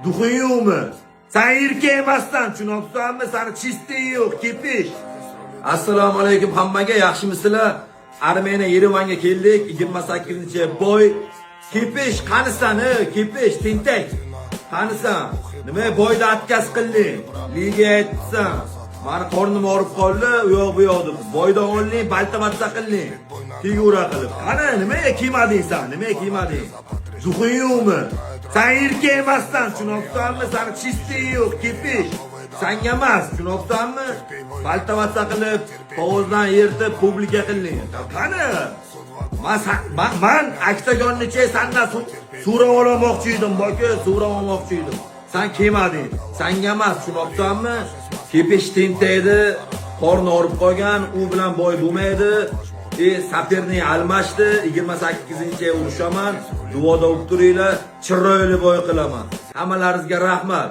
Duxun yo'qmi? Sen erkek emassan, tushunibsanmi? Seni chistiy yo'q, kepish. Assalomu alaykum hammaga, yaxshimisizlar? Armeniya Yerevanga keldik, 28-boy. Kepish, qanisan, kepish, tentak. Qanisan? Nima boyda atkaz qilding? Liga aytsan. Meni qornim og'rib qoldi, u yoq bu yoq deb. Boyda olding, baltamatsa qilding. Figura qilib. Qani, nimaga kiymading sen? Nimaga kiymading? Duxun yo'qmi? Sen erkek emassan, tushunibsanmi? Seni chistiy yo'q, kepish. Senga emas, tushunibsanmi? Baltamatsa qilib, qog'ozdan yirtib publika qilding. Qani? Men oktagonnicha sendan sura olmoqchi edim, boka, sura olmoqchi edim. Sen kiymading. Senga emas, tushunibsanmi? Kepish tentaydi, qorni og'rib qolgan, u bilan boy bo'lmaydi. Saperni almashdi, 28-ga urushaman. Duoda o'tib turinglar, chiroyli boy qilaman. Hammalaringizga rahmat.